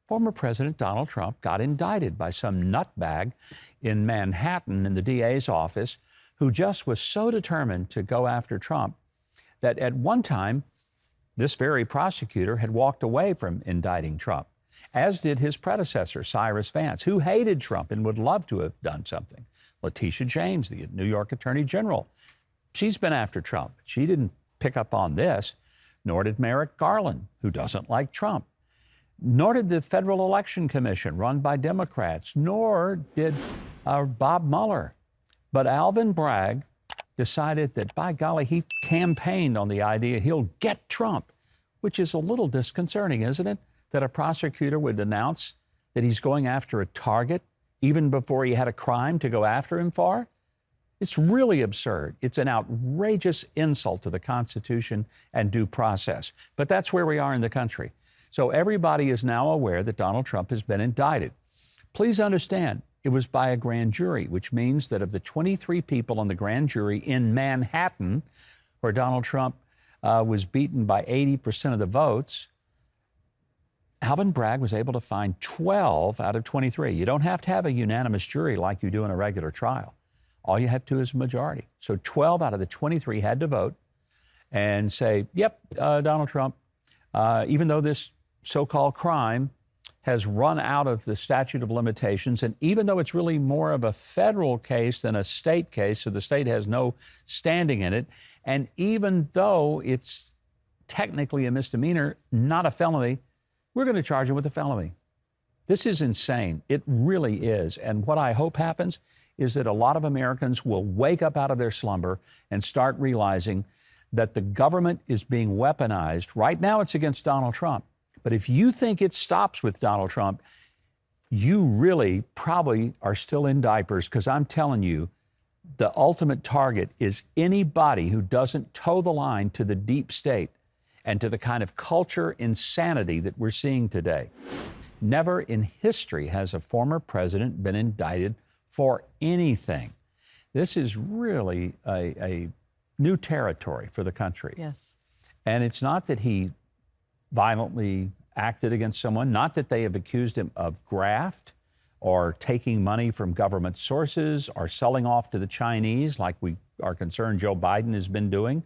Former President Donald Trump got indicted by some nutbag in Manhattan in the DA's office who just was so determined to go after Trump that at one time, this very prosecutor had walked away from indicting Trump, as did his predecessor, Cyrus Vance, who hated Trump and would love to have done something. Letitia James, the New York Attorney General, she's been after Trump. She didn't pick up on this, nor did Merrick Garland, who doesn't like Trump. Nor did the Federal Election Commission, run by Democrats, nor did Bob Mueller. But Alvin Bragg decided that, by golly, he campaigned on the idea he'll get Trump, which is a little disconcerting, isn't it? That a prosecutor would announce that he's going after a target even before he had a crime to go after him for? It's really absurd. It's an outrageous insult to the Constitution and due process. But that's where we are in the country. So everybody is now aware that Donald Trump has been indicted. Please understand, it was by a grand jury, which means that of the 23 people on the grand jury in Manhattan, where Donald Trump was beaten by 80% of the votes, Alvin Bragg was able to find 12 out of 23. You don't have to have a unanimous jury like you do in a regular trial. All you have to is a majority. So 12 out of the 23 had to vote and say, yep, Donald Trump, even though this so-called crime has run out of the statute of limitations, and even though it's really more of a federal case than a state case, so the state has no standing in it, and even though it's technically a misdemeanor, not a felony, we're going to charge him with a felony. This is insane. It really is. And what I hope happens is that a lot of Americans will wake up out of their slumber and start realizing that the government is being weaponized. Right now, it's against Donald Trump. But if you think it stops with Donald Trump, you really probably are still in diapers, because I'm telling you, the ultimate target is anybody who doesn't toe the line to the deep state and to the kind of culture insanity that we're seeing today. Never in history has a former president been indicted for anything. This is really a new territory for the country. Yes. And it's not that he violently acted against someone, not that they have accused him of graft or taking money from government sources or selling off to the Chinese like we are concerned Joe Biden has been doing.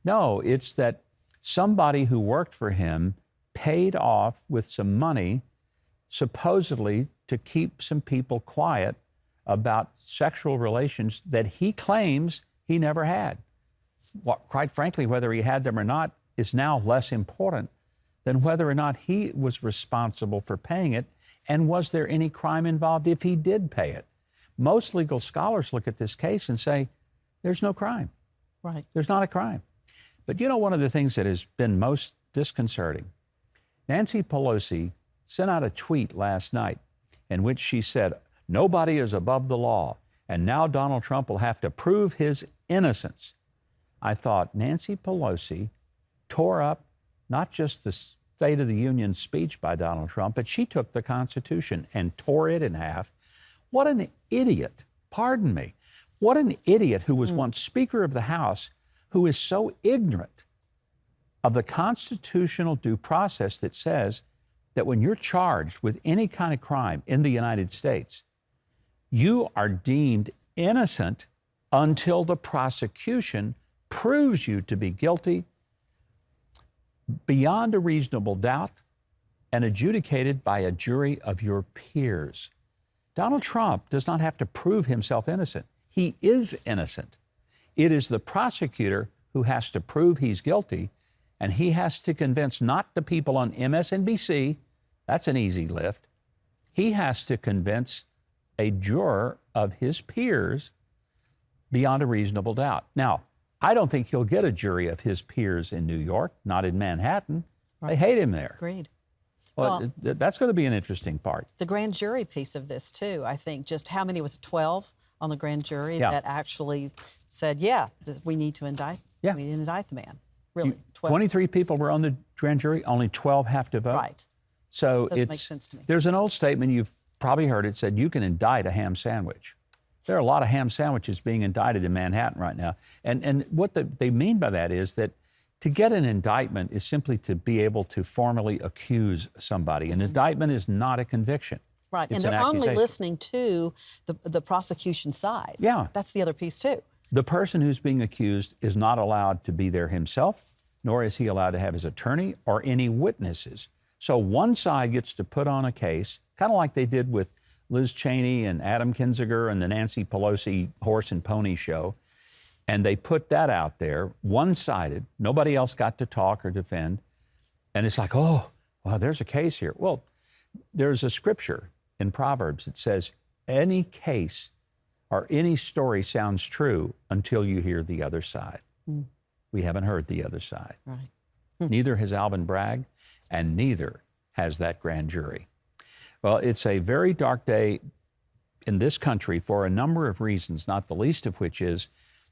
No, it's that somebody who worked for him paid off with some money supposedly to keep some people quiet about sexual relations that he claims he never had. Well, quite frankly, whether he had them or not is now less important than whether or not he was responsible for paying it, and was there any crime involved if he did pay it. Most legal scholars look at this case and say, there's no crime. Right. There's not a crime. But you know, one of the things that has been most disconcerting, Nancy Pelosi sent out a tweet last night in which she said, nobody is above the law, and now Donald Trump will have to prove his innocence. I thought Nancy Pelosi tore up not just the State of the Union speech by Donald Trump, but she took the Constitution and tore it in half. What an idiot, pardon me. What an idiot who was once Speaker of the House, who is so ignorant of the constitutional due process that says that when you're charged with any kind of crime in the United States, you are deemed innocent until the prosecution proves you to be guilty beyond a reasonable doubt and adjudicated by a jury of your peers. Donald Trump does not have to prove himself innocent. He is innocent. It is the prosecutor who has to prove he's guilty, and he has to convince not the people on MSNBC, that's an easy lift. He has to convince a juror of his peers beyond a reasonable doubt. Now, I don't think he'll get a jury of his peers in New York, not in Manhattan. Right. They hate him there. Agreed. Well, that's going to be an interesting part. The grand jury piece of this, too, I think, just how many was it, 12 on the grand jury that actually said, yeah, we need to indict, we need to indict the man. Really, 12. 23 people were on the grand jury, only 12 have to vote. Right. So doesn't make sense to me. There's an old statement, you've probably heard it, said you can indict a ham sandwich. There are a lot of ham sandwiches being indicted in Manhattan right now. And what they mean by that is that To get an indictment is simply to be able to formally accuse somebody. An indictment is not a conviction. Right, It's and they're an only accusation. listening to the prosecution side. Yeah. That's the other piece too. The person who's being accused is not allowed to be there himself, nor is he allowed to have his attorney or any witnesses. So one side gets to put on a case, kind of like they did with Liz Cheney and Adam Kinzinger and the Nancy Pelosi horse and pony show. And they put that out there, one-sided. Nobody else got to talk or defend. And it's like, oh, well, there's a case here. Well, there's a scripture in Proverbs that says, any case or any story sounds true until you hear the other side. We haven't heard the other side. Right. Neither has Alvin Bragg, and neither has that grand jury. Well, it's a very dark day in this country for a number of reasons, not the least of which is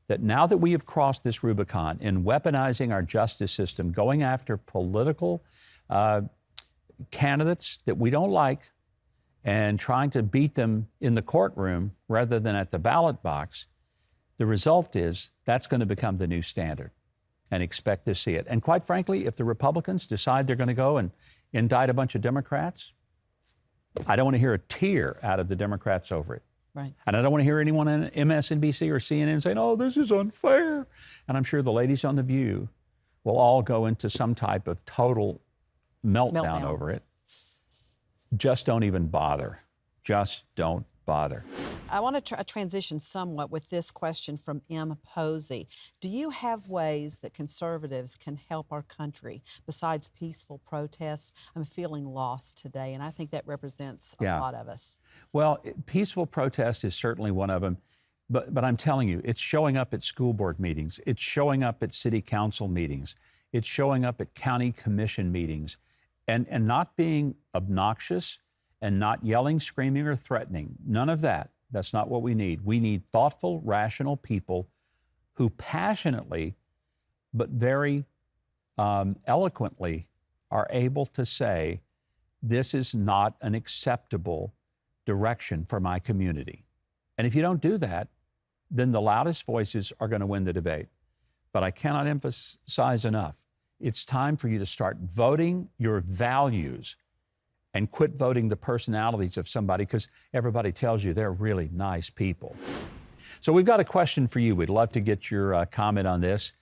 that now that we have crossed this Rubicon in weaponizing our justice system, going after political candidates that we don't like and trying to beat them in the courtroom rather than at the ballot box, the result is that's going to become the new standard, and expect to see it. And quite frankly, if the Republicans decide they're going to go and indict a bunch of Democrats, I don't want to hear a tear out of the Democrats over it. Right. And I don't want to hear anyone on MSNBC or CNN saying, oh, this is unfair. And I'm sure the ladies on The View will all go into some type of total meltdown over it. Just don't even bother. Just don't bother. I want to transition somewhat with this question from M. Posey. Do you have ways that conservatives can help our country besides peaceful protests? I'm feeling lost today, and I think that represents a lot of us. Well, peaceful protest is certainly one of them. But I'm telling you, it's showing up at school board meetings. It's showing up at city council meetings. It's showing up at county commission meetings. And not being obnoxious and not yelling, screaming, or threatening. None of that. That's not what we need. We need thoughtful, rational people who passionately, but very eloquently are able to say, this is not an acceptable direction for my community. And if you don't do that, then the loudest voices are going to win the debate. But I cannot emphasize enough, it's time for you to start voting your values and quit voting the personalities of somebody because everybody tells you they're really nice people. So we've got a question for you. We'd love to get your comment on this.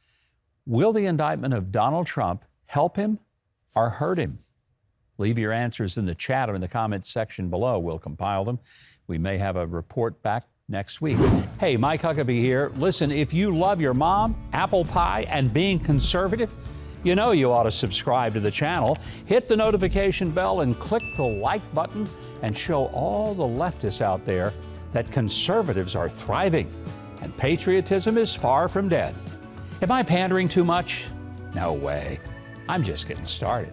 Will the indictment of Donald Trump help him or hurt him? Leave your answers in the chat or in the comments section below. We'll compile them. We may have a report back next week. Hey, Mike Huckabee here. Listen, if you love your mom, apple pie, and being conservative, you know you ought to subscribe to the channel, hit the notification bell, and click the like button and show all the leftists out there that conservatives are thriving and patriotism is far from dead. Am I pandering too much? No way. I'm just getting started.